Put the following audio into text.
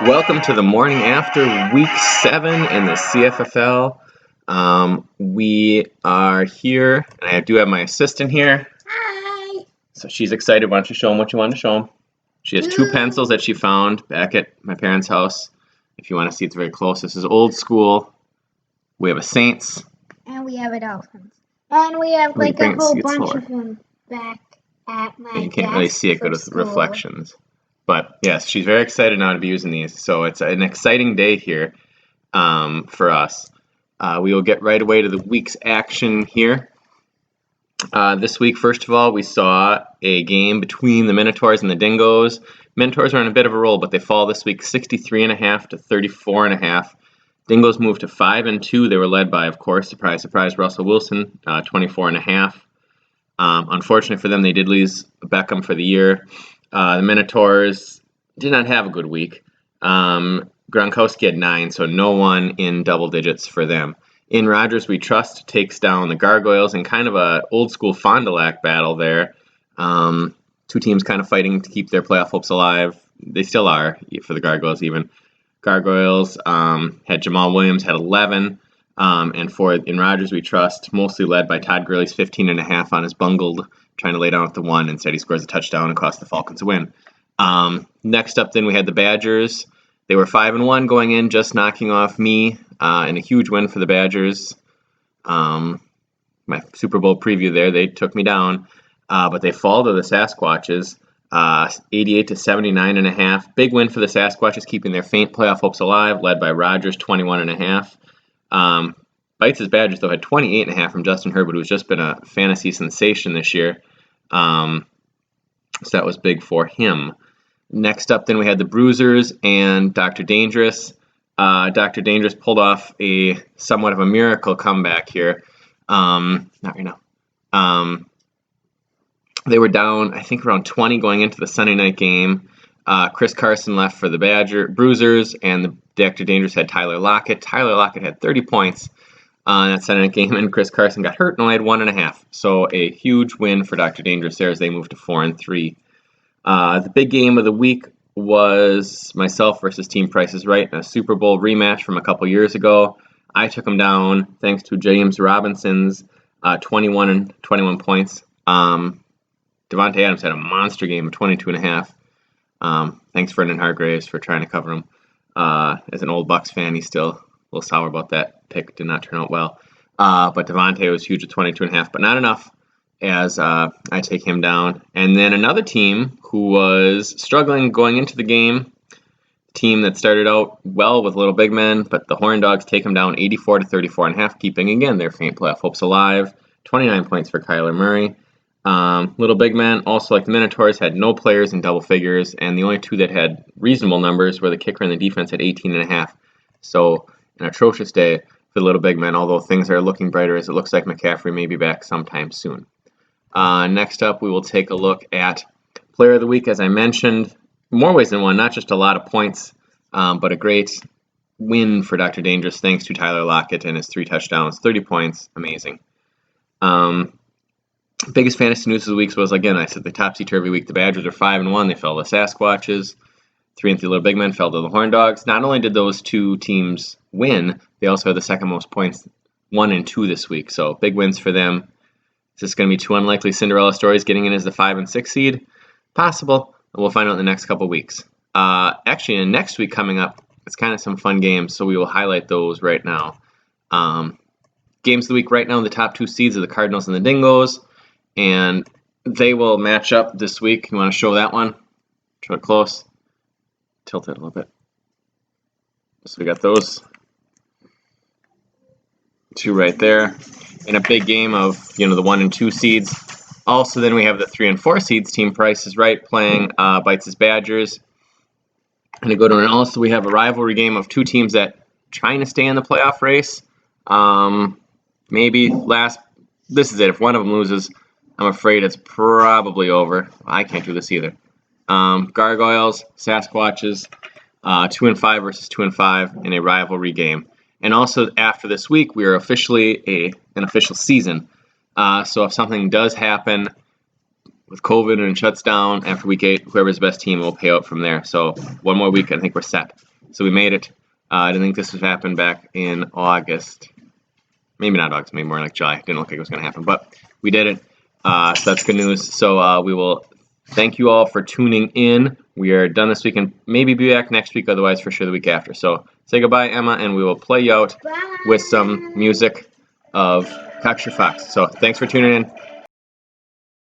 Welcome to the morning after week 7 in the CFFL. We are here, and I do have my assistant here. Hi. So she's excited. Why don't you show them what you want to show them? She has 2 pencils that she found back at my parents' house. If you want to see, it's very close. This is old school. We have a Saints. And we have a Dolphins. And we have like a whole bunch of them back at my And you can't really see it good with reflections. But yes, she's very excited now to be using these. So it's an exciting day here for us. We will get right away to the week's action here. This week, first of all, we saw a game between the Minotaurs and the Dingoes. Minotaurs are on a bit of a roll, but they fall this week 63.5 to 34.5. Dingoes moved to 5-2. They were led by, of course, surprise, surprise, Russell Wilson, 24.5. Unfortunately for them, they did lose Beckham for the year. The Minotaurs did not have a good week. Gronkowski had 9, so no one in double digits for them. In Rodgers We Trust takes down the Gargoyles in kind of a old school Fond du Lac battle there. 2 teams kind of fighting to keep their playoff hopes alive. They still are, for the Gargoyles even. Gargoyles had Jamal Williams, had 11. And in Rodgers We Trust, mostly led by Todd Gurley's 15.5 on his bungled, trying to lay down at the 1. Instead, he scores a touchdown and costs the Falcons a win. Next up, then, we had the Badgers. They were 5-1 going in, just knocking off me, and a huge win for the Badgers. My Super Bowl preview there, they took me down, but they fall to the Sasquatches, 88 to 79.5. Big win for the Sasquatches, keeping their faint playoff hopes alive, led by Rodgers, 21.5. Bites' Badgers, though, had 28.5 from Justin Herbert, who's just been a fantasy sensation this year. So that was big for him. Next up, then, we had the Bruisers and Dr. Dangerous. Dr. Dangerous pulled off a somewhat of a miracle comeback here. Not right now. They were down, I think, around 20 going into the Sunday night game. Chris Carson left for the Bruisers, and the Dr. Dangerous had Tyler Lockett. Tyler Lockett had 30 points on that Sunday night game, and Chris Carson got hurt and only had 1.5. So a huge win for Dr. Dangerous there as they moved to 4-3. The big game of the week was myself versus Team Price is Right in a Super Bowl rematch from a couple years ago. I took him down thanks to James Robinson's 21 points. Devontae Adams had a monster game of 22.5. Thanks, Vernon Hargraves, for trying to cover him. As an old Bucs fan, he's still a little sour about that pick. Did not turn out well. But Devontae was huge at 22.5, but not enough as I take him down. And then another team who was struggling going into the game, team that started out well with little big men, but the Horned Dogs take them down 84 to 34.5, keeping, again, their faint playoff hopes alive. 29 points for Kyler Murray. Little big men, also like the Minotaurs, had no players in double figures, and the only 2 that had reasonable numbers were the kicker and the defense at 18.5. So an atrocious day for the little big men, although things are looking brighter as it looks like McCaffrey may be back sometime soon. Next up, we will take a look at Player of the Week, as I mentioned. More ways than one, not just a lot of points, but a great win for Dr. Dangerous thanks to Tyler Lockett and his 3 touchdowns, 30 points, amazing. Biggest fantasy news of the week was, again, I said the topsy-turvy week. The Badgers are 5-1. They fell to the Sasquatches. 3-3 Little Big Men fell to the Horned Dogs. Not only did those 2 teams win, they also had the second most points, 1 and 2 this week. So big wins for them. Is this going to be 2 unlikely Cinderella stories getting in as the 5 and 6 seed? Possible. We'll find out in the next couple weeks. Actually, in next week coming up, it's kind of some fun games, so we will highlight those right now. Games of the week right now, the top 2 seeds are the Cardinals and the Dingoes, and they will match up this week. You want to show that one? Show it close. Tilt it a little bit. So we got those 2 right there. In a big game of, the 1 and 2 seeds. Also, then we have the 3 and 4 seeds. Team Price is Right playing Bites' Badgers. And to go to an also, we have a rivalry game of 2 teams that trying to stay in the playoff race. This is it. If one of them loses, I'm afraid it's probably over. I can't do this either. Gargoyles, Sasquatches, 2 and 5 versus 2 and 5 in a rivalry game. And also after this week, we are officially an official season. So if something does happen, with COVID and it shuts down after week 8, whoever's the best team will pay out from there. So one more week, I think we're set. So we made it. I didn't think this would happen back in August. Maybe not August, maybe more like July. Didn't look like it was going to happen, but we did it. So that's good news. So we will thank you all for tuning in. We are done this week and maybe be back next week, otherwise for sure the week after. So say goodbye, Emma, and we will play you out with some music of Cox Your Fox. So thanks for tuning in.